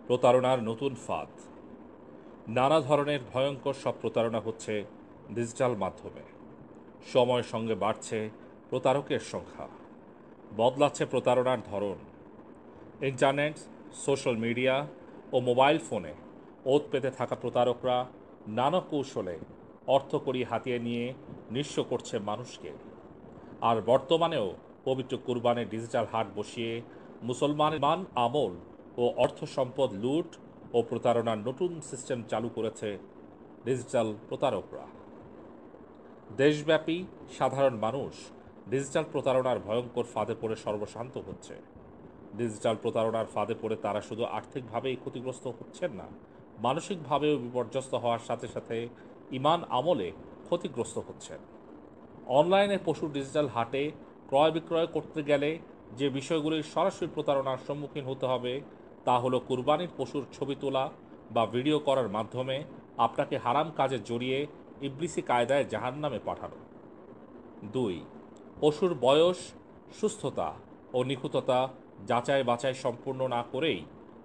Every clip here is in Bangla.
প্রতারণার নতুন ফাঁদ। নানা ধরনের ভয়ঙ্কর সব প্রতারণা হচ্ছে ডিজিটাল মাধ্যমে। সময়ের সঙ্গে বাড়ছে প্রতারকের সংখ্যা, বদলাচ্ছে প্রতারণার ধরন। ইন্টারনেট, সোশ্যাল মিডিয়া ও মোবাইল ফোনে ওত পেতে থাকা প্রতারকরা নানা কৌশলে অর্থকড়ি হাতিয়ে নিয়ে নিঃস্ব করছে মানুষকে। আর বর্তমানেও পবিত্র কুরবানের ডিজিটাল হাট বসিয়ে মুসলমানের মান আমল ও অর্থ সম্পদ লুট ও প্রতারণার নতুন সিস্টেম চালু করেছে ডিজিটাল প্রতারকরা। দেশব্যাপী সাধারণ মানুষ ডিজিটাল প্রতারণার ভয়ঙ্কর ফাঁদে পড়ে সর্বশান্ত হচ্ছে। ডিজিটাল প্রতারণার ফাঁদে পড়ে তারা শুধু আর্থিকভাবেই ক্ষতিগ্রস্ত হচ্ছেন না, মানসিকভাবেও বিপর্যস্ত হওয়ার সাথে সাথে ইমান আমলে ক্ষতিগ্রস্ত হচ্ছেন। অনলাইনে পশুর ডিজিটাল হাটে ক্রয় বিক্রয় করতে গেলে যে বিষয়গুলির সরাসরি প্রতারণার সম্মুখীন হতে হবে তা হলো কুরবানির পশুর ছবি তোলা বা ভিডিও করার মাধ্যমে আপনাকে হারাম কাজে জড়িয়ে ইবলিসি কায়দায় জাহান্নামে পাঠানো। 2. পশুর বয়স, সুস্থতা ও নিখুঁততা যাচাই বাছাই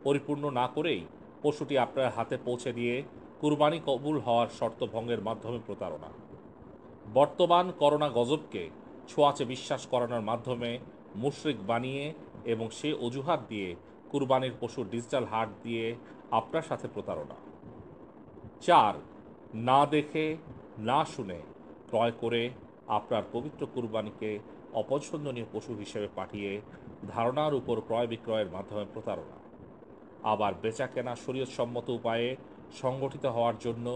পরিপূর্ণ না করেই পশুটি আপনার হাতে পৌঁছে দিয়ে কুরবানি কবুল হওয়ার শর্ত ভঙ্গের মাধ্যমে প্রতারণা। বর্তমান করোনা গজবকে ছোঁয়াচে বিশ্বাস করানোর মাধ্যমে মুশরিক বানিয়ে এবং সে অজুহাত দিয়ে কুরবানির পশুর ডিজিটাল হাট দিয়ে আপনার সাথে প্রতারণা। 4. না দেখে না শুনে ক্রয় করে আপনার পবিত্র কুরবানিকে অপছন্দনীয় পশু হিসেবে পাঠিয়ে ধারণার উপর ক্রয় বিক্রয়ের মাধ্যমে প্রতারণা। আবার বেচা কেনা শরীয়তসম্মত উপায়ে সংগঠিত হওয়ার জন্য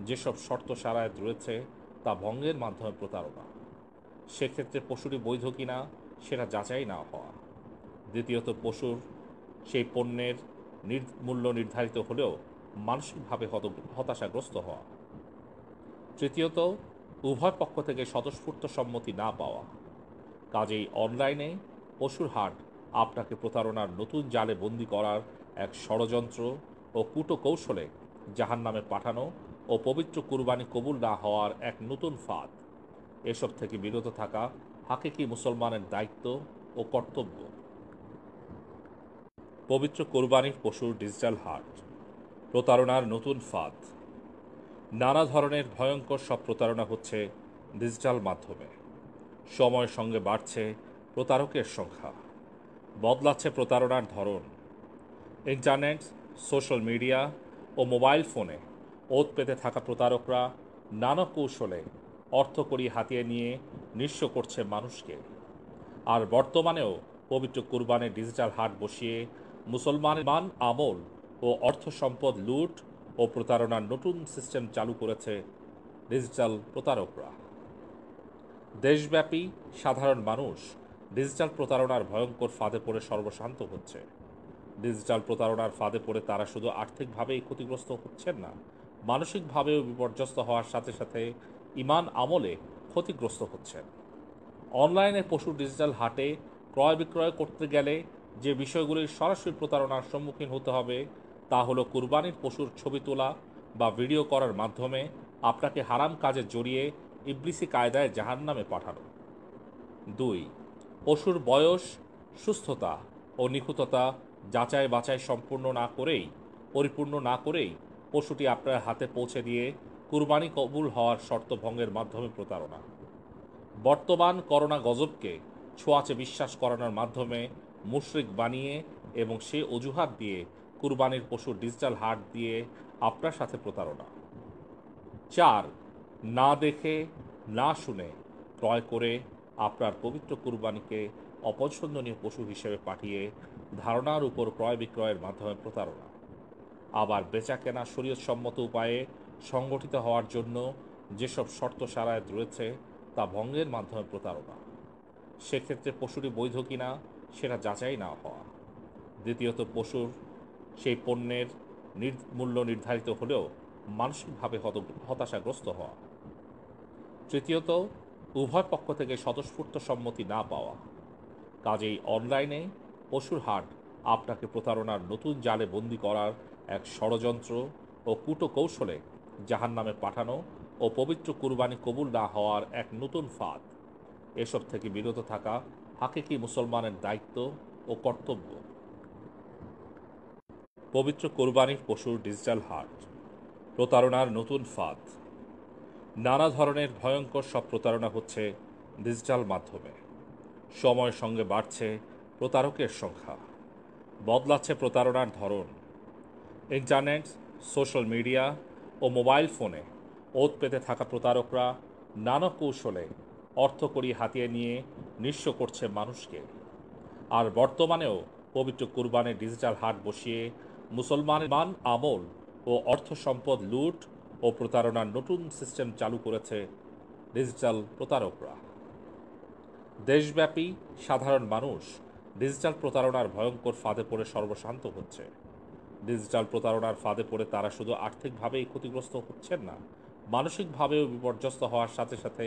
যেসব শর্ত সারায়ত রয়েছে তা ভঙ্গের মাধ্যমে প্রতারণা। সেক্ষেত্রে পশুটি বৈধ কিনা সেটা যাচাই না হওয়া। দ্বিতীয়ত, পশুর সেই পণ্যের মূল্য নির্ধারিত হলেও মানসিকভাবে হতাশাগ্রস্ত হওয়া। তৃতীয়ত, উভয় পক্ষ থেকে স্বতঃস্ফূর্ত সম্মতি না পাওয়া। কাজেই অনলাইনে পশুর হাট আপনাকে প্রতারণার নতুন জালে বন্দী করার এক ষড়যন্ত্র ও কূটকৌশলে জাহান্নামে পাঠানো ও পবিত্র কুরবানি কবুল না হওয়ার এক নতুন ফাঁদ। এসব থেকে বিরত থাকা হাকিকি মুসলমানের দায়িত্ব ও কর্তব্য। পবিত্র কোরবানির পশুর ডিজিটাল হাট, প্রতারণার নতুন ফাঁদ। নানা ধরনের ভয়ঙ্কর সব প্রতারণা হচ্ছে ডিজিটাল মাধ্যমে। সময়ের সঙ্গে বাড়ছে প্রতারকের সংখ্যা, বদলাচ্ছে প্রতারণার ধরন। ইন্টারনেট, সোশ্যাল মিডিয়া ও মোবাইল ফোনে ওত পেতে থাকা প্রতারকরা নানা কৌশলে অর্থকড়ি হাতিয়ে নিয়ে নিঃস্ব করছে মানুষকে। আর বর্তমানেও পবিত্র কুরবানের ডিজিটাল হাট বসিয়ে মুসলমানের মান আমল ও অর্থ সম্পদ লুট ও প্রতারণার নতুন সিস্টেম চালু করেছে ডিজিটাল প্রতারকরা। দেশব্যাপী সাধারণ মানুষ ডিজিটাল প্রতারণার ভয়ঙ্কর ফাঁদে পড়ে সর্বশান্ত হচ্ছে। ডিজিটাল প্রতারণার ফাঁদে পড়ে তারা শুধু আর্থিকভাবেই ক্ষতিগ্রস্ত হচ্ছেন না, মানসিকভাবেও বিপর্যস্ত হওয়ার সাথে সাথে ইমান আমলে ক্ষতিগ্রস্ত হচ্ছেন। অনলাইনে পশুর ডিজিটাল হাটে ক্রয় বিক্রয় করতে গেলে যে বিষয়গুলির সরাসরি প্রতারণার সম্মুখীন হতে হবে তা হলো কুরবানির পশুর ছবি তোলা বা ভিডিও করার মাধ্যমে আপনাকে হারাম কাজে জড়িয়ে ইবলিসি কায়দায় জাহান্নামে পাঠানো। 2. পশুর বয়স, সুস্থতা ও নিখুঁততা যাচাই বাছাই পরিপূর্ণ না করেই পশুটি আপনার হাতে পৌঁছে দিয়ে কুরবানি কবুল হওয়ার শর্ত ভঙ্গের মাধ্যমে প্রতারণা। বর্তমান করোনা গজবকে ছোঁয়াচে বিশ্বাস করানোর মাধ্যমে মুশরিক বানিয়ে এবং সে অজুহাত দিয়ে কুরবানির পশুর ডিজিটাল হাট দিয়ে আপনার সাথে প্রতারণা। 4. না দেখে না শুনে ক্রয় করে আপনার পবিত্র কুরবানিকে অপছন্দনীয় পশু হিসেবে পাঠিয়ে ধারণার উপর ক্রয় বিক্রয়ের মাধ্যমে প্রতারণা। আবার বেচা কেনা শরীয়তসম্মত উপায়ে সংগঠিত হওয়ার জন্য যেসব শর্ত সারায়ত রয়েছে তা ভঙ্গের মাধ্যমে প্রতারণা। সেক্ষেত্রে পশুটি বৈধ কিনা সেটা যাচাই না হওয়া। দ্বিতীয়ত, পশুর সেই পণ্যের মূল্য নির্ধারিত হলেও মানসিকভাবে হতাশাগ্রস্ত হওয়া। তৃতীয়ত, উভয় পক্ষ থেকে স্বতঃস্ফূর্ত সম্মতি না পাওয়া। কাজেই অনলাইনে পশুর হাট আপনাকে প্রতারণার নতুন জালে বন্দী করার এক ষড়যন্ত্র ও কূটকৌশলে জাহান্নামে পাঠানো ও পবিত্র কুরবানি কবুল না হওয়ার এক নতুন ফাঁদ। এসব থেকে বিরত থাকা হাকিকি মুসলমানের দায়িত্ব ও কর্তব্য। পবিত্র কোরবানির পশুর ডিজিটাল হাট, প্রতারণার নতুন ফাঁদ। নানা ধরনের ভয়ঙ্কর সব প্রতারণা হচ্ছে ডিজিটাল মাধ্যমে। সময়ের সঙ্গে বাড়ছে প্রতারকের সংখ্যা, বদলাচ্ছে প্রতারণার ধরন। ইন্টারনেট, সোশ্যাল মিডিয়া ও মোবাইল ফোনে ওত পেতে থাকা প্রতারকরা নানা কৌশলে অর্থকড়ি হাতিয়ে নিয়ে নিঃস্ব করছে মানুষকে। আর বর্তমানেও পবিত্র কুরবানের ডিজিটাল হাট বসিয়ে মুসলমানের মান, আমল ও অর্থ সম্পদ লুট ও প্রতারণার নতুন সিস্টেম চালু করেছে ডিজিটাল প্রতারকরা। দেশব্যাপী সাধারণ মানুষ ডিজিটাল প্রতারণার ভয়ঙ্কর ফাঁদে পড়ে সর্বশান্ত হচ্ছে। ডিজিটাল প্রতারণার ফাঁদে পড়ে তারা শুধু আর্থিকভাবেই ক্ষতিগ্রস্ত হচ্ছেন না, মানসিকভাবেও বিপর্যস্ত হওয়ার সাথে সাথে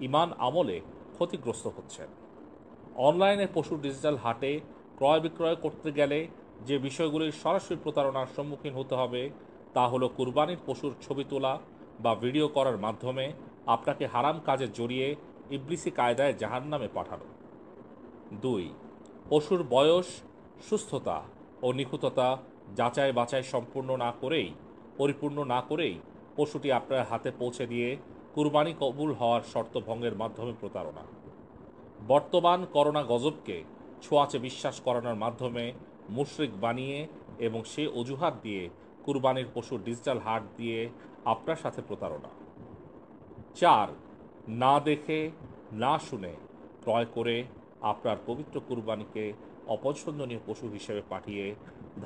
ইমান আমলে ক্ষতিগ্রস্ত হচ্ছেন। অনলাইনে পশুর ডিজিটাল হাটে ক্রয় বিক্রয় করতে গেলে যে বিষয়গুলির সরাসরি প্রতারণার সম্মুখীন হতে হবে তা হলো কুরবানির পশুর ছবি তোলা বা ভিডিও করার মাধ্যমে আপনাকে হারাম কাজে জড়িয়ে ইবলিসি কায়দায় জাহান্নামে পাঠানো। 2. পশুর বয়স, সুস্থতা ও নিখুঁততা যাচাই বাছাই পরিপূর্ণ না করেই পশুটি আপনার হাতে পৌঁছে দিয়ে কুরবানি কবুল হওয়ার শর্ত ভঙ্গের মাধ্যমে প্রতারণা। বর্তমান করোনা গজবকে ছোঁয়াচে বিশ্বাস করানোর মাধ্যমে মুশরিক বানিয়ে এবং সে অজুহাত দিয়ে কুরবানির পশুর ডিজিটাল হাট দিয়ে আপনার সাথে প্রতারণা। 4. না দেখে না শুনে ক্রয় করে আপনার পবিত্র কুরবানিকে অপছন্দনীয় পশু হিসেবে পাঠিয়ে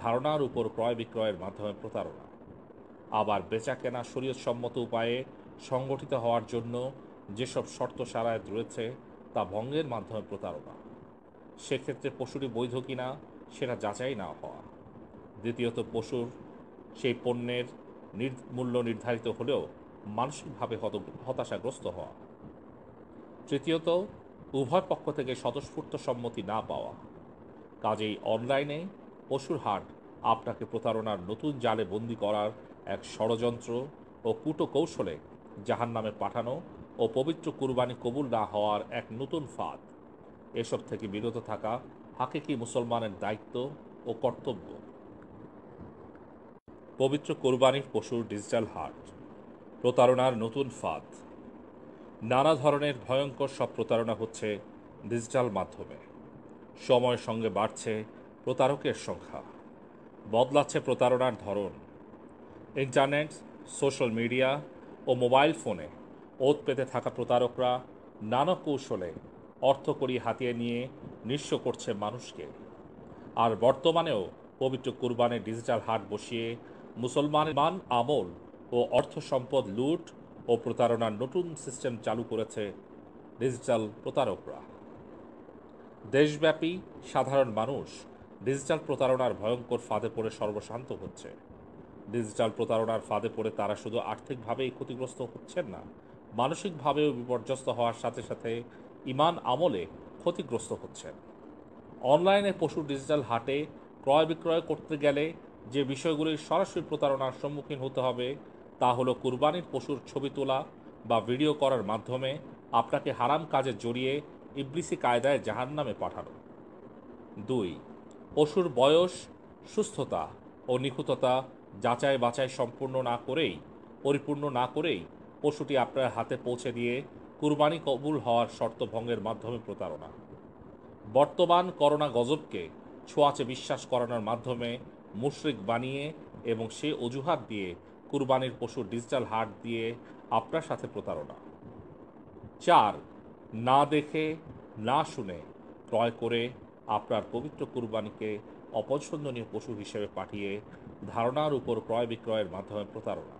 ধারণার উপর ক্রয় বিক্রয়ের মাধ্যমে প্রতারণা। আবার বেচাকেনা শরীয়তসম্মত উপায়ে সংগঠিত হওয়ার জন্য যেসব শর্ত সারায়ত রয়েছে তা ভঙ্গের মাধ্যমে প্রতারণা। সেক্ষেত্রে পশুটি বৈধ কিনা সেটা যাচাই না হওয়া। দ্বিতীয়ত, পশুর সেই পণ্যের মূল্য নির্ধারিত হলেও মানসিকভাবে হতাশাগ্রস্ত হওয়া। তৃতীয়ত, উভয় পক্ষ থেকে স্বতঃস্ফূর্ত সম্মতি না পাওয়া। কাজেই অনলাইনে পশুর হাট আপনাকে প্রতারণার নতুন জালে বন্দী করার এক ষড়যন্ত্র ও কূটকৌশলে জাহান্নামে পাঠানো ও পবিত্র কুরবানি কবুল না হওয়ার এক নতুন ফাঁদ। এসব থেকে বিরত থাকা হাকিকি মুসলমানের দায়িত্ব ও কর্তব্য। পবিত্র কোরবানির পশুর ডিজিটাল হাট, প্রতারণার নতুন ফাঁদ। নানা ধরনের ভয়ঙ্কর সব প্রতারণা হচ্ছে ডিজিটাল মাধ্যমে। সময়ের সঙ্গে বাড়ছে প্রতারকের সংখ্যা, বদলাচ্ছে প্রতারণার ধরন। ইন্টারনেট, সোশ্যাল মিডিয়া ও মোবাইল ফোনে ওত পেতে থাকা প্রতারকরা নানা কৌশলে অর্থকড়ি হাতিয়ে নিয়ে নিঃস্ব করছে মানুষকে। আর বর্তমানেও পবিত্র কুরবানের ডিজিটাল হাট বসিয়ে মুসলমানের মান, আমল ও অর্থ সম্পদ লুট ও প্রতারণার নতুন সিস্টেম চালু করেছে ডিজিটাল প্রতারকরা। দেশব্যাপী সাধারণ মানুষ ডিজিটাল প্রতারণার ভয়ঙ্কর ফাঁদে পড়ে সর্বশান্ত হচ্ছে। ডিজিটাল প্রতারণার ফাঁদে পড়ে তারা শুধু আর্থিকভাবেই ক্ষতিগ্রস্ত হচ্ছেন না, মানসিকভাবেও বিপর্যস্ত হওয়ার সাথে সাথে ইমান আমলে ক্ষতিগ্রস্ত হচ্ছেন। অনলাইনে পশুর ডিজিটাল হাটে ক্রয় বিক্রয় করতে গেলে যে বিষয়গুলির সরাসরি প্রতারণার সম্মুখীন হতে হবে তা হলো কুরবানির পশুর ছবি তোলা বা ভিডিও করার মাধ্যমে আপনাকে হারাম কাজে জড়িয়ে ইবলিসি কায়দায় জাহান্নামে পাঠানো। 2. পশুর বয়স, সুস্থতা ও নিখুঁততা যাচাই বাছাই পরিপূর্ণ না করেই পশুটি আপনার হাতে পৌঁছে দিয়ে কুরবানি কবুল হওয়ার শর্ত ভঙ্গের মাধ্যমে প্রতারণা। বর্তমান করোনা গজবকে ছোঁয়াচে বিশ্বাস করানোর মাধ্যমে মুশরিক বানিয়ে এবং সে অজুহাত দিয়ে কুরবানির পশুর ডিজিটাল হাট দিয়ে আপনার সাথে প্রতারণা। 4. না দেখে না শুনে ক্রয় করে আপনার পবিত্র কুরবানিকে অপছন্দনীয় পশু হিসেবে পাঠিয়ে ধারণার উপর ক্রয় বিক্রয়ের মাধ্যমে প্রতারণা।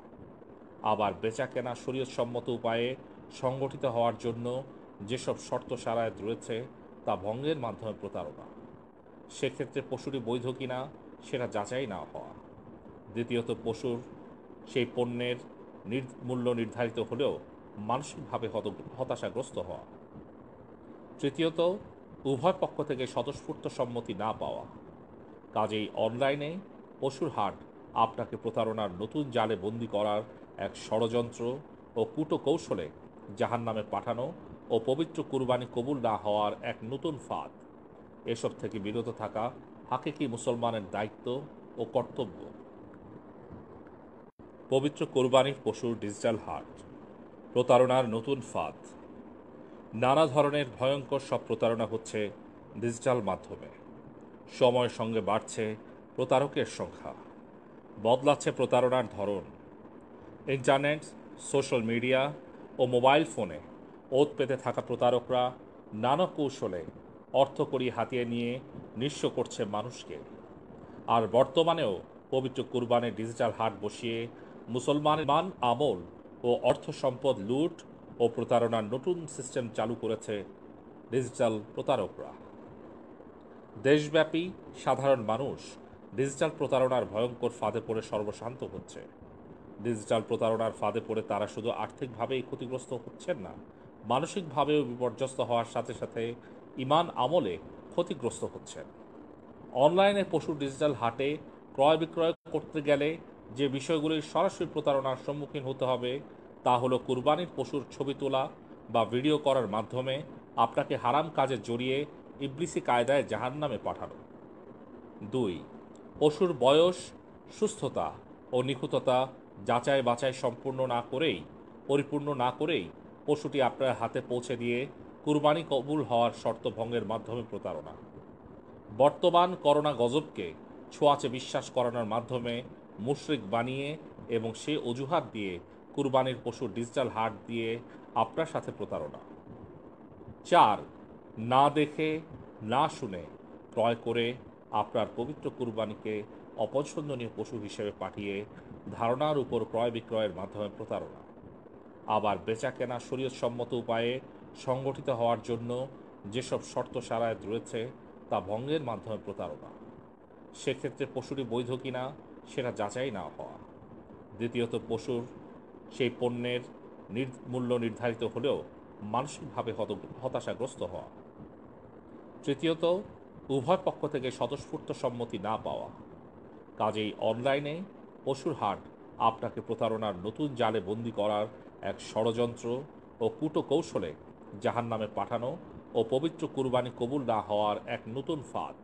আবার বেচাকেনা শরীয়তসম্মত উপায়ে সংগঠিত হওয়ার জন্য যেসব শর্ত সারায়ত রয়েছে তা ভঙ্গের মাধ্যমে প্রতারণা। সেক্ষেত্রে পশুটি বৈধ কিনা সেটা যাচাই না হওয়া। দ্বিতীয়ত, পশুর সেই পণ্যের মূল্য নির্ধারিত হলেও মানসিকভাবে হতাশাগ্রস্ত হওয়া। তৃতীয়ত, উভয় পক্ষ থেকে স্বতঃস্ফূর্ত সম্মতি না পাওয়া। কাজেই অনলাইনে পশুর হাট আপনাকে প্রতারণার নতুন জালে বন্দী করার এক ষড়যন্ত্র ও কূটকৌশলে জাহান্নামে পাঠানো ও পবিত্র কুরবানি কবুল না হওয়ার এক নতুন ফাঁদ। এসব থেকে বিরত থাকা হাকিকি মুসলমানের দায়িত্ব ও ও কর্তব্য। পবিত্র কোরবানির পশুর ডিজিটাল হাট, প্রতারণার নতুন ফাঁদ। নানা ধরনের ভয়ঙ্কর সব প্রতারণা হচ্ছে ডিজিটাল মাধ্যমে। সময়ের সঙ্গে বাড়ছে প্রতারকের সংখ্যা, বদলাচ্ছে প্রতারণার ধরন। ইন্টারনেট, সোশ্যাল মিডিয়া ও মোবাইল ফোনে ওত পেতে থাকা প্রতারকরা নানা কৌশলে অর্থকড়ি হাতিয়ে নিয়ে নিঃস্ব করছে মানুষকে। আর বর্তমানেও পবিত্র কুরবানের ডিজিটাল হাট বসিয়ে মুসলমানের মান আমল ও অর্থ সম্পদ লুট ও প্রতারণার নতুন সিস্টেম চালু করেছে ডিজিটাল প্রতারকরা। দেশব্যাপী সাধারণ মানুষ ডিজিটাল প্রতারণার ভয়ঙ্কর ফাঁদে পড়ে সর্বশান্ত হচ্ছে। ডিজিটাল প্রতারণার ফাঁদে পড়ে তারা শুধু আর্থিকভাবেই ক্ষতিগ্রস্ত হচ্ছেন না, মানসিকভাবেও বিপর্যস্ত হওয়ার সাথে সাথে ইমান আমলে ক্ষতিগ্রস্ত হচ্ছেন। অনলাইনে পশুর ডিজিটাল হাটে ক্রয় বিক্রয় করতে গেলে যে বিষয়গুলির সরাসরি প্রতারণার সম্মুখীন হতে হবে তা হলো কুরবানির পশুর ছবি তোলা বা ভিডিও করার মাধ্যমে আপনাকে হারাম কাজে জড়িয়ে ইবলিসি কায়দায় জাহান্নামে পাঠানো। 2. পশুর বয়স, সুস্থতা ও নিখুঁততা যাচাই বাছাই পরিপূর্ণ না করেই পশুটি আপনার হাতে পৌঁছে দিয়ে কুরবানি কবুল হওয়ার শর্ত ভঙ্গের মাধ্যমে প্রতারণা। বর্তমান করোনা গজবকে ছোঁয়াচে বিশ্বাস করানোর মাধ্যমে মুশরিক বানিয়ে এবং সে অজুহাত দিয়ে কুরবানির পশুর ডিজিটাল হাট দিয়ে আপনার সাথে প্রতারণা। 4. না দেখে না শুনে ক্রয় করে আপনার পবিত্র কুরবানিকে অপছন্দনীয় পশু হিসেবে পাঠিয়ে ধারণার উপর ক্রয় বিক্রয়ের মাধ্যমে প্রতারণা। আবার বেচা কেনা শরীয়তসম্মত উপায়ে সংগঠিত হওয়ার জন্য যেসব শর্ত শারায়াত রয়েছে তা ভঙ্গের মাধ্যমে প্রতারণা। সেক্ষেত্রে পশুটি বৈধ কিনা সেটা যাচাই না হওয়া। দ্বিতীয়ত, পশুর সেই পণ্যের মূল্য নির্ধারিত হলেও মানসিকভাবে হতাশাগ্রস্ত হওয়া। তৃতীয়ত, উভয় পক্ষ থেকে স্বতঃস্ফূর্ত সম্মতি না পাওয়া। কাজেই অনলাইনে পশুর হাট আপনাকে প্রতারণার নতুন জালে বন্দী করার এক ষড়যন্ত্র ও কূটকৌশলে জাহান্নামে পাঠানো ও পবিত্র কুরবানি কবুল না হওয়ার এক নতুন ফাঁদ।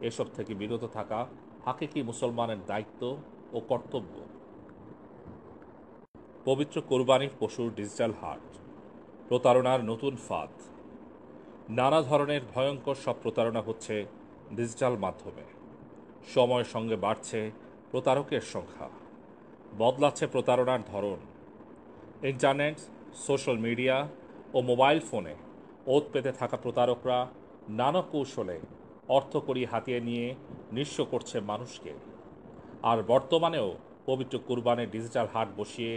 এসব থেকে বিরত থাকা হাকিকি মুসলমানের দায়িত্ব ও কর্তব্য। পবিত্র কোরবানির পশুর ডিজিটাল হাট, প্রতারণার নতুন ফাঁদ। নানা ধরনের ভয়ঙ্কর সব প্রতারণা হচ্ছে ডিজিটাল মাধ্যমে। সময়ের সঙ্গে বাড়ছে প্রতারকের সংখ্যা, বদলাচ্ছে প্রতারণার ধরন। ইন্টারনেট, সোশ্যাল মিডিয়া ও মোবাইল ফোনে ওত পেতে থাকা প্রতারকরা নানা কৌশলে অর্থকড়ি হাতিয়ে নিয়ে নিঃস্ব করছে মানুষকে। আর বর্তমানেও পবিত্র কুরবানের ডিজিটাল হাট বসিয়ে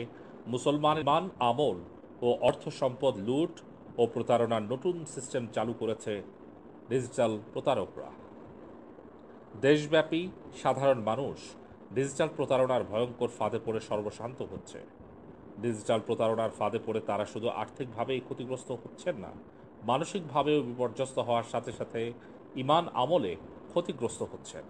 মুসলমানের মান আমল ও অর্থ সম্পদ লুট ও প্রতারণার নতুন সিস্টেম চালু করেছে ডিজিটাল প্রতারকরা। দেশব্যাপী সাধারণ মানুষ ডিজিটাল প্রতারণার ভয়ঙ্কর ফাঁদে পড়ে সর্বশান্ত হচ্ছে। ডিজিটাল প্রতারণার ফাঁদে পড়ে তারা শুধু আর্থিকভাবেই ক্ষতিগ্রস্ত হচ্ছেন না, মানসিকভাবেও বিপর্যস্ত হওয়ার সাথে সাথে ইমান আমলে ক্ষতিগ্রস্ত হচ্ছেন।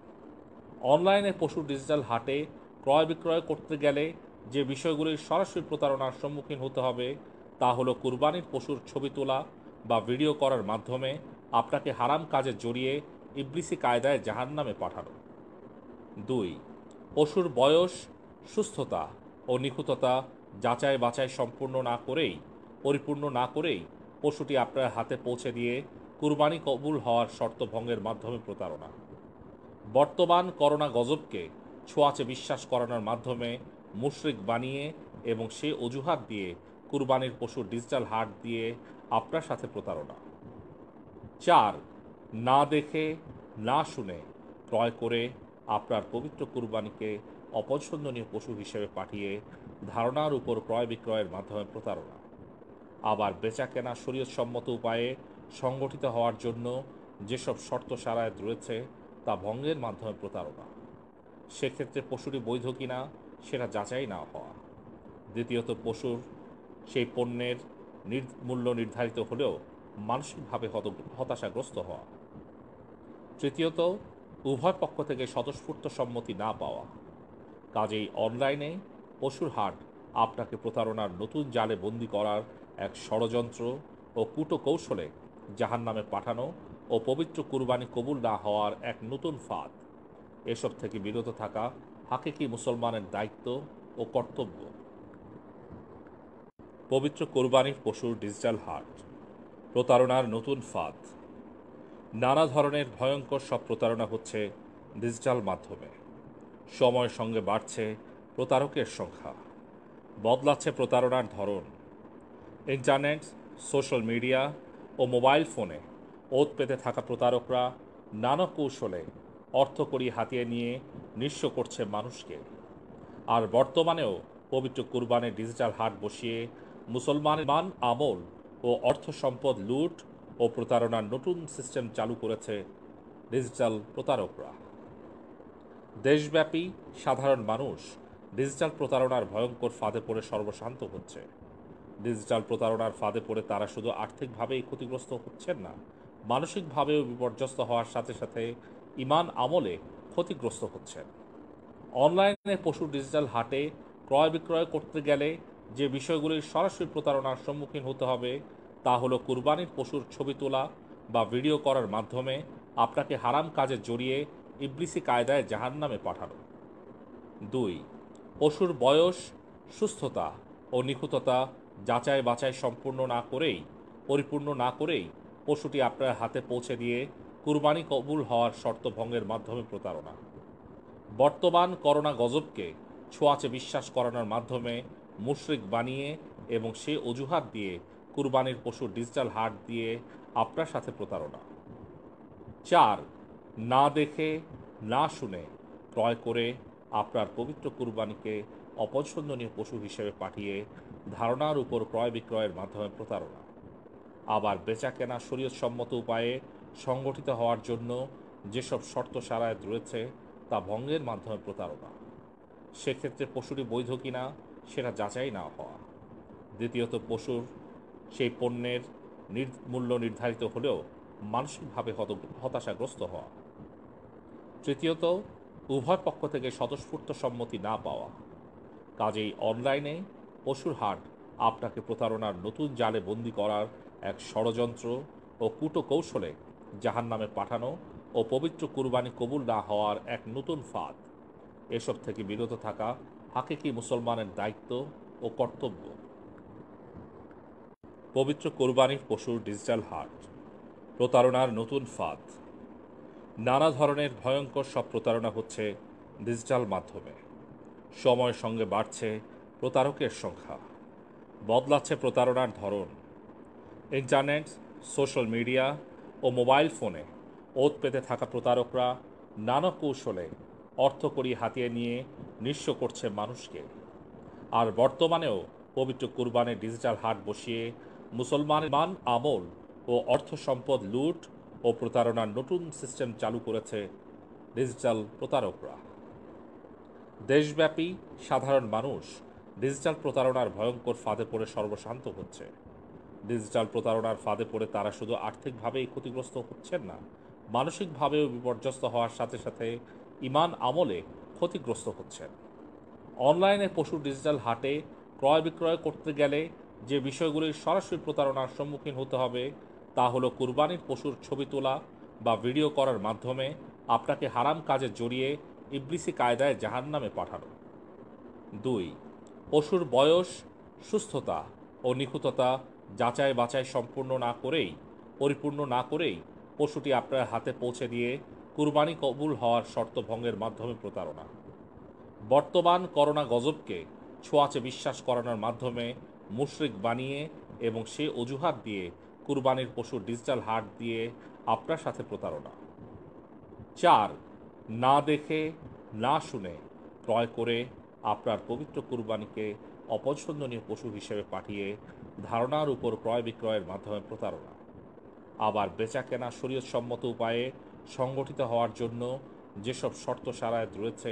অনলাইনে পশুর ডিজিটাল হাটে ক্রয় বিক্রয় করতে গেলে যে বিষয়গুলির সরাসরি প্রতারণার সম্মুখীন হতে হবে তা হলো কুরবানির পশুর ছবি তোলা বা ভিডিও করার মাধ্যমে আপনাকে হারাম কাজে জড়িয়ে ইবলিসি কায়দায় জাহান্নামে পাঠানো। 2. পশুর বয়স, সুস্থতা ও নিখুঁততা যাচাই বাছাই পরিপূর্ণ না করেই পশুটি আপনার হাতে পৌঁছে দিয়ে কুরবানি কবুল হওয়ার শর্ত ভঙ্গের মাধ্যমে প্রতারণা। বর্তমান করোনা গজবকে ছোঁয়াচে বিশ্বাস করানোর মাধ্যমে মুশরিক বানিয়ে এবং সে অজুহাত দিয়ে কুরবানির পশুর ডিজিটাল হাট দিয়ে আপনার সাথে প্রতারণা। 4. না দেখে না শুনে ক্রয় করে আপনার পবিত্র কুরবানিকে অপছন্দনীয় পশু হিসেবে পাঠিয়ে ধারণার উপর ক্রয় বিক্রয়ের মাধ্যমে প্রতারণা। আবার বেচা কেনা শরীয়তসম্মত উপায়ে সংগঠিত হওয়ার জন্য যেসব শর্ত শারায়াত রয়েছে তা ভঙ্গের মাধ্যমে প্রতারণা। সেক্ষেত্রে পশুটি বৈধ কিনা সেটা যাচাই না হওয়া। দ্বিতীয়ত, পশুর সেই পণ্যের মূল্য নির্ধারিত হলেও মানসিকভাবে হতাশাগ্রস্ত হওয়া। তৃতীয়ত, উভয় পক্ষ থেকে স্বতঃস্ফূর্ত সম্মতি না পাওয়া। কাজেই অনলাইনে পশুর হাট আপনাকে প্রতারণার নতুন জালে বন্দী করার এক ষড়যন্ত্র ও কূটকৌশলে জাহান্নামে পাঠানো ও পবিত্র কুরবানি কবুল না হওয়ার এক নতুন ফাঁদ। এসব থেকে বিরত থাকা হাকিকি মুসলমানের দায়িত্ব ও কর্তব্য। পবিত্র কোরবানির পশুর ডিজিটাল হাট, প্রতারণার নতুন ফাঁদ। নানা ধরনের ভয়ঙ্কর সব প্রতারণা হচ্ছে ডিজিটাল মাধ্যমে। সময়ের সঙ্গে বাড়ছে প্রতারকের সংখ্যা, বদলাচ্ছে প্রতারণার ধরন। ইন্টারনেট, সোশ্যাল মিডিয়া ও মোবাইল ফোনে ওত পেতে থাকা প্রতারকরা নানা কৌশলে অর্থকড়ি হাতিয়ে নিয়ে নিঃস্ব করছে মানুষকে। আর বর্তমানেও পবিত্র কুরবানের ডিজিটাল হাট বসিয়ে মুসলমানের মান, আমল ও অর্থ সম্পদ লুট ও প্রতারণার নতুন সিস্টেম চালু করেছে ডিজিটাল প্রতারকরা। দেশব্যাপী সাধারণ মানুষ ডিজিটাল প্রতারণার ভয়ঙ্কর ফাঁদে পড়ে সর্বশান্ত হচ্ছে। ডিজিটাল প্রতারণার ফাঁদে পড়ে তারা শুধু আর্থিকভাবেই ক্ষতিগ্রস্ত হচ্ছেন না, মানসিকভাবেও বিপর্যস্ত হওয়ার সাথে সাথে ইমান আমলে ক্ষতিগ্রস্ত হচ্ছেন। অনলাইনে পশুর ডিজিটাল হাটে ক্রয় বিক্রয় করতে গেলে যে বিষয়গুলির সরাসরি প্রতারণার সম্মুখীন হতে হবে তা হলো কুরবানির পশুর ছবি তোলা বা ভিডিও করার মাধ্যমে আপনাকে হারাম কাজে জড়িয়ে ইবলিসি কায়দায় জাহান্নামে পাঠানো। 2. পশুর বয়স, সুস্থতা ও নিখুঁততা যাচাই বাছাই পরিপূর্ণ না করেই পশুটি আপনার হাতে পৌঁছে দিয়ে কুরবানি কবুল হওয়ার শর্ত ভঙ্গের মাধ্যমে প্রতারণা। বর্তমান করোনা গজবকে ছোঁয়াচে বিশ্বাস করানোর মাধ্যমে মুশরিক বানিয়ে এবং সে অজুহাত দিয়ে কুরবানির পশুর ডিজিটাল হাট দিয়ে আপনার সাথে প্রতারণা। 4. না দেখে না শুনে ক্রয় করে আপনার পবিত্র কুরবানিকে অপছন্দনীয় পশু হিসেবে পাঠিয়ে ধারণার উপর ক্রয় বিক্রয়ের মাধ্যমে প্রতারণা। আবার বেচা কেনা শরীয়তসম্মত উপায়ে সংগঠিত হওয়ার জন্য যেসব শর্ত শারায়াত রয়েছে তা ভঙ্গের মাধ্যমে প্রতারণা। সেক্ষেত্রে পশুটি বৈধ কিনা সেটা যাচাই না হওয়া। দ্বিতীয়ত, পশুর সেই পণ্যের মূল্য নির্ধারিত হলেও মানসিকভাবে হতাশাগ্রস্ত হওয়া। তৃতীয়ত, উভয় পক্ষ থেকে স্বতঃস্ফূর্ত সম্মতি না পাওয়া। কাজেই অনলাইনে পশুর হাট আপনাকে প্রতারণার নতুন জালে বন্দী করার এক ষড়যন্ত্র ও কূটকৌশলে জাহান্নামে পাঠানো ও পবিত্র কুরবানি কবুল না হওয়ার এক নতুন ফাঁদ। এসব থেকে বিরত থাকা হাকিকি মুসলমানের দায়িত্ব ও কর্তব্য। পবিত্র কোরবানির পশুর ডিজিটাল হাট, প্রতারণার নতুন ফাঁদ। নানা ধরনের ভয়ঙ্কর সব প্রতারণা হচ্ছে ডিজিটাল মাধ্যমে। সময়ের সঙ্গে বাড়ছে প্রতারকের সংখ্যা, বদলাচ্ছে প্রতারণার ধরন। ইন্টারনেট, সোশ্যাল মিডিয়া ও মোবাইল ফোনে ওত পেতে থাকা প্রতারকরা নানা কৌশলে অর্থকড়ি হাতিয়ে নিয়ে নিঃস্ব করছে মানুষকে। আর বর্তমানেও পবিত্র কুরবানের ডিজিটাল হাট বসিয়ে মুসলমানের মান, আমল ও অর্থ সম্পদ লুট ও প্রতারণার নতুন সিস্টেম চালু করেছে ডিজিটাল প্রতারকরা। দেশব্যাপী সাধারণ মানুষ ডিজিটাল প্রতারণার ভয়ঙ্কর ফাঁদে পড়ে সর্বশান্ত হচ্ছে। ডিজিটাল প্রতারণার ফাঁদে পড়ে তারা শুধু আর্থিকভাবেই ক্ষতিগ্রস্ত হচ্ছেন না, মানসিকভাবেও বিপর্যস্ত হওয়ার সাথে সাথে ইমান আমলে ক্ষতিগ্রস্ত হচ্ছেন। অনলাইনে পশুর ডিজিটাল হাটে ক্রয় বিক্রয় করতে গেলে যে বিষয়গুলির সরাসরি প্রতারণার সম্মুখীন হতে হবে তা হলো কুরবানির পশুর ছবি তোলা বা ভিডিও করার মাধ্যমে আপনাকে হারাম কাজে জড়িয়ে ইবলিসি কায়দায় জাহান্নামে পাঠানো। 2. পশুর বয়স, সুস্থতা ও নিখুঁততা যাচাই বাছাই পরিপূর্ণ না করেই পশুটি আপনার হাতে পৌঁছে দিয়ে কুরবানি কবুল হওয়ার শর্ত ভঙ্গের মাধ্যমে প্রতারণা। বর্তমান করোনা গজবকে ছোঁয়াচে বিশ্বাস করানোর মাধ্যমে মুশরিক বানিয়ে এবং সে অজুহাত দিয়ে কুরবানির পশুর ডিজিটাল হাট দিয়ে আপনার সাথে প্রতারণা। 4. না দেখে না শুনে ক্রয় করে আপনার পবিত্র কুরবানিকে অপছন্দনীয় পশু হিসেবে পাঠিয়ে ধারণার উপর ক্রয় বিক্রয়ের মাধ্যমে প্রতারণা। আবার বেচা কেনা শরীয়তসম্মত উপায়ে সংগঠিত হওয়ার জন্য যেসব শর্ত শারায়াত রয়েছে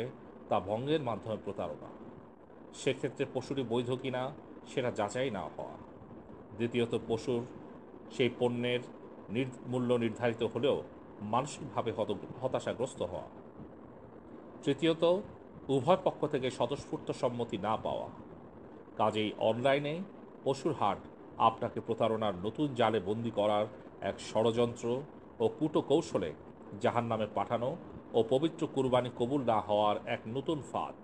তা ভঙ্গের মাধ্যমে প্রতারণা। সেক্ষেত্রে পশুটি বৈধ কিনা সেটা যাচাই না হওয়া। দ্বিতীয়ত, পশুর সেই পণ্যের মূল্য নির্ধারিত হলেও মানসিকভাবে হতাশাগ্রস্ত হওয়া। তৃতীয়ত, উভয় পক্ষ থেকে স্বতঃস্ফূর্ত সম্মতি না পাওয়া। কাজেই অনলাইনে পশুর হাট আপনাকে প্রতারণার নতুন জালে বন্দী করার এক ষড়যন্ত্র ও কূটকৌশলে জাহান্নামে পাঠানো ও ও পবিত্র কুরবানি কবুল না হওয়ার এক নতুন ফাঁদ।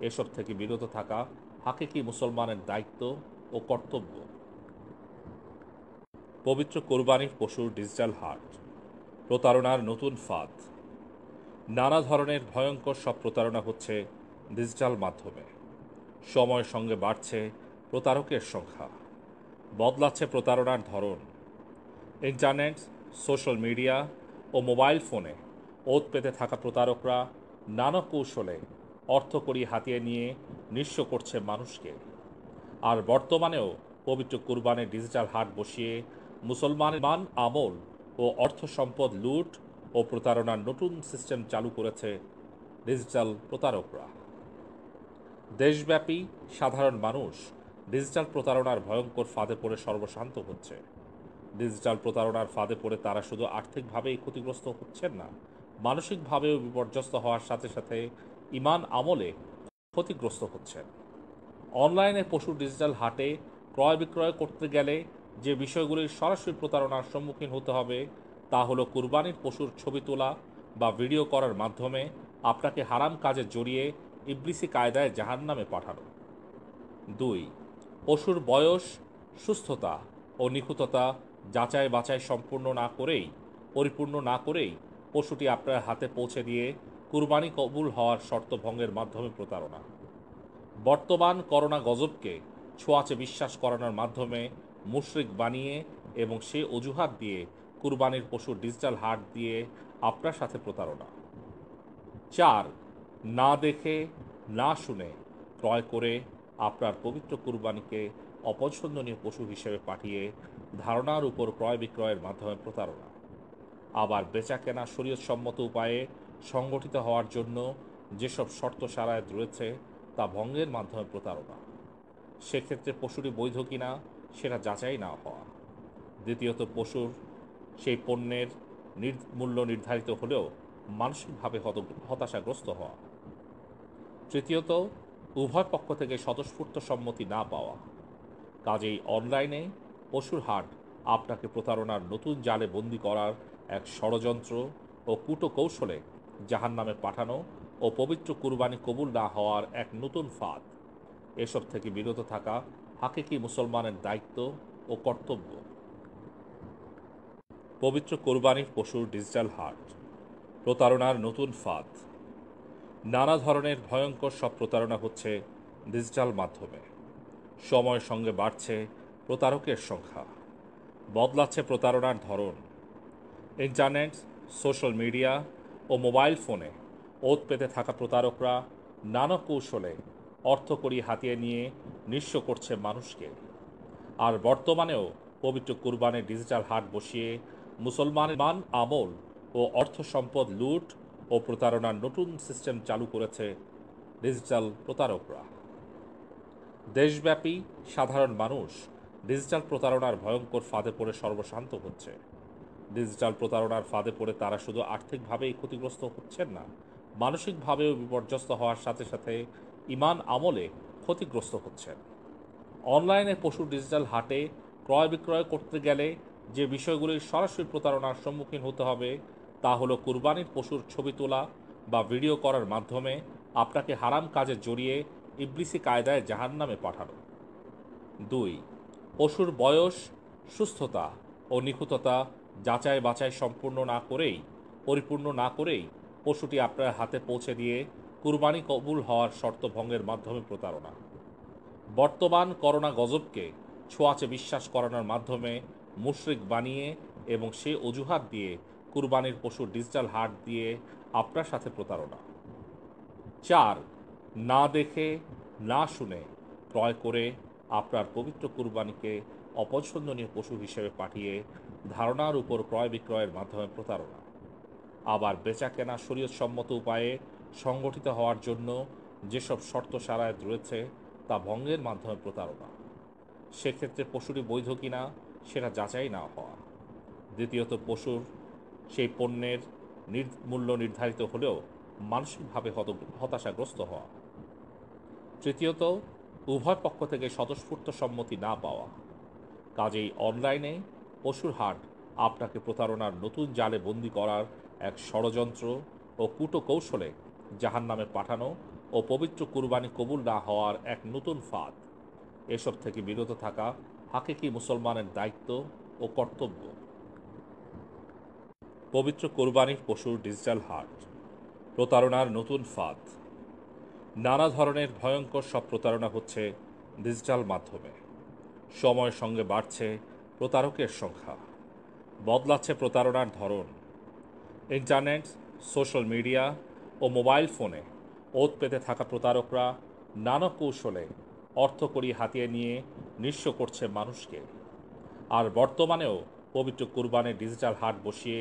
এসব থেকে বিরত থাকা হাকিকি মুসলমানের দায়িত্ব ও কর্তব্য। পবিত্র কোরবানির পশুর ডিজিটাল হাট, প্রতারণার নতুন ফাঁদ। নানা ধরনের ভয়ঙ্কর সব প্রতারণা হচ্ছে ডিজিটাল মাধ্যমে। সময়ের সঙ্গে বাড়ছে প্রতারকের সংখ্যা, বদলাচ্ছে প্রতারণার ধরন। ইন্টারনেট, সোশ্যাল মিডিয়া ও মোবাইল ফোনে ওত পেতে থাকা প্রতারকরা নানা কৌশলে অর্থকড়ি হাতিয়ে নিয়ে নিঃস্ব করছে মানুষকে। আর বর্তমানেও পবিত্র কুরবানের ডিজিটাল হাট বসিয়ে মুসলমানের মান আমল ও অর্থ সম্পদ লুট ও প্রতারণার নতুন সিস্টেম চালু করেছে ডিজিটাল প্রতারকরা। দেশব্যাপী সাধারণ মানুষ ডিজিটাল প্রতারণার ভয়ঙ্কর ফাঁদে পড়ে সর্বশান্ত হচ্ছে। ডিজিটাল প্রতারণার ফাঁদে পড়ে তারা শুধু আর্থিকভাবেই ক্ষতিগ্রস্ত হচ্ছেন না, মানসিকভাবেও বিপর্যস্ত হওয়ার সাথে সাথে ইমান আমলে ক্ষতিগ্রস্ত হচ্ছেন। অনলাইনে পশুর ডিজিটাল হাটে ক্রয় বিক্রয় করতে গেলে যে বিষয়গুলির সরাসরি প্রতারণার সম্মুখীন হতে হবে তা হলো কুরবানির পশুর ছবি তোলা বা ভিডিও করার মাধ্যমে আপনাকে হারাম কাজে জড়িয়ে ইবলিসি কায়দায় জাহান্নামে পাঠানো। 2. পশুর বয়স, সুস্থতা ও নিখুঁততা যাচাই বাছাই পরিপূর্ণ না করেই পশুটি আপনার হাতে পৌঁছে দিয়ে কুরবানি কবুল হওয়ার শর্ত ভঙ্গের মাধ্যমে প্রতারণা। বর্তমান করোনা গজবকে ছোঁয়াচে বিশ্বাস করানোর মাধ্যমে মুশরিক বানিয়ে এবং সে অজুহাত দিয়ে কুরবানির পশুর ডিজিটাল হাট দিয়ে আপনার সাথে প্রতারণা। 4. না দেখে না শুনে ক্রয় করে আপনার পবিত্র কুরবানিকে অপছন্দনীয় পশু হিসেবে পাঠিয়ে ধারণার উপর ক্রয় বিক্রয়ের মাধ্যমে প্রতারণা। আবার বেচাকেনা শরীয়তসম্মত উপায়ে সংগঠিত হওয়ার জন্য যেসব শর্ত সারায়াত রয়েছে তা ভঙ্গের মাধ্যমে প্রতারণা। সেক্ষেত্রে পশুটি বৈধ কিনা সেটা যাচাই না হওয়া। দ্বিতীয়ত, পশুর সেই পণ্যের মূল্য নির্ধারিত হলেও মানসিকভাবে হতাশাগ্রস্ত হওয়া। তৃতীয়ত, উভয় পক্ষ থেকে স্বতঃস্ফূর্ত সম্মতি না পাওয়া। কাজেই অনলাইনে পশুর হাট আপনাকে প্রতারণার নতুন জালে বন্দী করার এক ষড়যন্ত্র ও কূটকৌশলে জাহান্নামে পাঠানো ও পবিত্র কুরবানি কবুল না হওয়ার এক নতুন ফাঁদ। এসব থেকে বিরত থাকা হাকিকি মুসলমানের দায়িত্ব ও কর্তব্য। পবিত্র কোরবানির পশুর ডিজিটাল হাট, প্রতারণার নতুন ফাঁদ। নানা ধরনের ভয়ঙ্কর সব প্রতারণা হচ্ছে ডিজিটাল মাধ্যমে। সময়ের সঙ্গে বাড়ছে প্রতারকের সংখ্যা, বদলাচ্ছে প্রতারণার ধরন। ইন্টারনেট, সোশ্যাল মিডিয়া ও মোবাইল ফোনে ওত পেতে থাকা প্রতারকরা নানা কৌশলে অর্থকড়ি হাতিয়ে নিয়ে নিঃস্ব করছে মানুষকে। আর বর্তমানেও পবিত্র কুরবানের ডিজিটাল হাট বসিয়ে মুসলমানের মান আমল ও অর্থ সম্পদ লুট ও প্রতারণার নতুন সিস্টেম চালু করেছে ডিজিটাল প্রতারকরা। দেশব্যাপী সাধারণ মানুষ ডিজিটাল প্রতারণার ভয়ঙ্কর ফাঁদে পড়ে সর্বশান্ত হচ্ছে। ডিজিটাল প্রতারণার ফাঁদে পড়ে তারা শুধু আর্থিকভাবেই ক্ষতিগ্রস্ত হচ্ছেন না, মানসিকভাবেও বিপর্যস্ত হওয়ার সাথে সাথে ইমান আমলে ক্ষতিগ্রস্ত হচ্ছেন। অনলাইনে পশুর ডিজিটাল হাটে ক্রয় বিক্রয় করতে গেলে যে বিষয়গুলির সরাসরি প্রতারণার সম্মুখীন হতে হবে তা হলো কুরবানির পশুর ছবি তোলা বা ভিডিও করার মাধ্যমে আপনাকে হারাম কাজে জড়িয়ে ইবলিসি কায়দায় জাহান্নামে পাঠানো। 2. পশুর বয়স, সুস্থতা ও নিখুঁততা যাচাই বাছাই পরিপূর্ণ না করেই পশুটি আপনার হাতে পৌঁছে দিয়ে কুরবানি কবুল হওয়ার শর্ত ভঙ্গের মাধ্যমে প্রতারণা। বর্তমান করোনা গজবকে ছোঁয়াচে বিশ্বাস করানোর মাধ্যমে মুশরিক বানিয়ে এবং সে অজুহাত দিয়ে কুরবানির পশুর ডিজিটাল হাট দিয়ে আপনার সাথে প্রতারণা। 4. না দেখে না শুনে ক্রয় করে আপনার পবিত্র কুরবানিকে অপছন্দনীয় পশু হিসেবে পাঠিয়ে ধারণার উপর ক্রয় বিক্রয়ের মাধ্যমে প্রতারণা। আবার বেচাকেনা শরীয়তসম্মত উপায়ে সংগঠিত হওয়ার জন্য যেসব শর্ত সারায়াত রয়েছে তা ভঙ্গের মাধ্যমে প্রতারণা। সেক্ষেত্রে পশুটি বৈধ কিনা সেটা যাচাই না হওয়া। দ্বিতীয়ত, পশুর সেই পণ্যের মূল্য নির্ধারিত হলেও মানসিকভাবে হতাশাগ্রস্ত হওয়া। তৃতীয়ত, উভয় পক্ষ থেকে স্বতঃস্ফূর্ত সম্মতি না পাওয়া। কাজেই অনলাইনে পশুর হাট আপনাকে প্রতারণার নতুন জালে বন্দী করার এক ষড়যন্ত্র ও কুটো কৌশলে জাহান্নামে পাঠানো ও পবিত্র কুরবানি কবুল না হওয়ার এক নতুন ফাঁদ। এসব থেকে বিরত থাকা হাকিকি মুসলমানের দায়িত্ব ও কর্তব্য। পবিত্র কোরবানির পশুর ডিজিটাল হাট, প্রতারণার নতুন ফাঁদ। নানা ধরনের ভয়ঙ্কর সব প্রতারণা হচ্ছে ডিজিটাল মাধ্যমে। সময়ের সঙ্গে বাড়ছে প্রতারকের সংখ্যা, বদলাচ্ছে প্রতারণার ধরন। ইন্টারনেট, সোশ্যাল মিডিয়া ও মোবাইল ফোনে ওত পেতে থাকা প্রতারকরা নানা কৌশলে অর্থকড়ি হাতিয়ে নিয়ে নিঃস্ব করছে মানুষকে। আর বর্তমানেও পবিত্র কুরবানের ডিজিটাল হাট বসিয়ে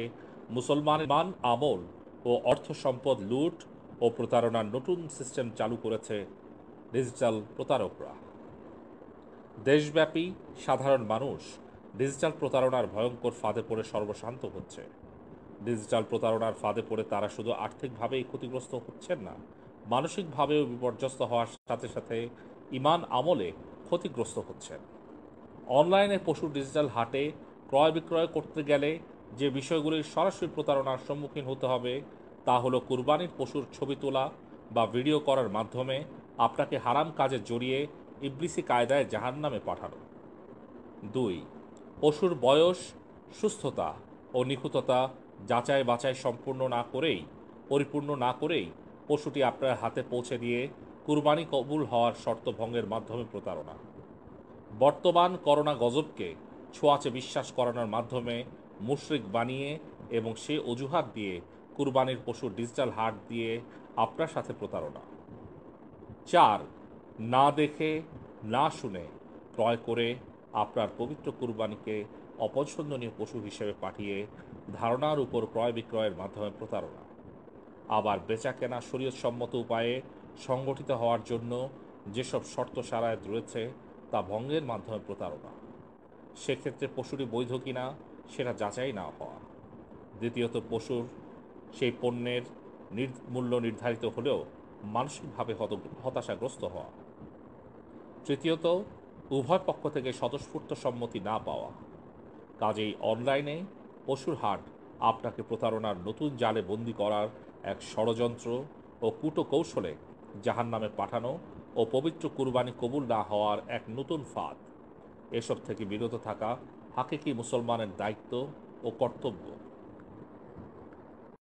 মুসলমানের মান, আমল ও অর্থ সম্পদ লুট ও প্রতারণার নতুন সিস্টেম চালু করেছে ডিজিটাল প্রতারকরা। দেশব্যাপী সাধারণ মানুষ ডিজিটাল প্রতারণার ভয়ঙ্কর ফাঁদে পড়ে সর্বশান্ত হচ্ছে। ডিজিটাল প্রতারণার ফাঁদে পড়ে তারা শুধু আর্থিকভাবেই ক্ষতিগ্রস্ত হচ্ছেন না, মানসিকভাবেও বিপর্যস্ত হওয়ার সাথে সাথে ইমান আমলে ক্ষতিগ্রস্ত হচ্ছেন। অনলাইনে পশুর ডিজিটাল হাটে ক্রয় বিক্রয় করতে গেলে যে বিষয়গুলির সরাসরি প্রতারণার সম্মুখীন হতে হবে তা হলো কুরবানির পশুর ছবি তোলা বা ভিডিও করার মাধ্যমে আপনাকে হারাম কাজে জড়িয়ে ইবলিসি কায়দায় জাহান্নামে পাঠানো। 2. পশুর বয়স, সুস্থতা ও নিখুঁততা যাচাই বাছাই পরিপূর্ণ না করেই পশুটি আপনার হাতে পৌঁছে দিয়ে কুরবানি কবুল হওয়ার শর্ত ভঙ্গের মাধ্যমে প্রতারণা। বর্তমান করোনা গজবকে ছোঁয়াচে বিশ্বাস করানোর মাধ্যমে মুশরিক বানিয়ে এবং সে অজুহাত দিয়ে কুরবানির পশুর ডিজিটাল হাট দিয়ে আপনার সাথে প্রতারণা। 4. না দেখে না শুনে ক্রয় করে আপনার পবিত্র কুরবানিকে অপছন্দনীয় পশু হিসেবে পাঠিয়ে ধারণার উপর ক্রয় বিক্রয়ের মাধ্যমে প্রতারণা। আবার বেচা কেনা শরীয়তসম্মত উপায়ে সংগঠিত হওয়ার জন্য যেসব শর্ত সারায়ত রয়েছে তা ভঙ্গের মাধ্যমে প্রতারণা। সেক্ষেত্রে পশুটি বৈধ কিনা সেটা যাচাই না হওয়া। দ্বিতীয়ত, পশুর সেই পণ্যের মূল্য নির্ধারিত হলেও মানসিকভাবে হতাশাগ্রস্ত হওয়া। তৃতীয়ত, উভয় পক্ষ থেকে স্বতঃস্ফূর্ত সম্মতি না পাওয়া। কাজেই অনলাইনে পশুর হাট আপনাকে প্রতারণার নতুন জালে বন্দী করার এক ষড়যন্ত্র ও কুটো কৌশলে জাহান্নামে পাঠানো ও পবিত্র কুরবানি কবুল না হওয়ার এক নতুন ফাঁদ। এসব থেকে বিরত থাকা হাকিকি মুসলমানের দায়িত্ব ও কর্তব্য।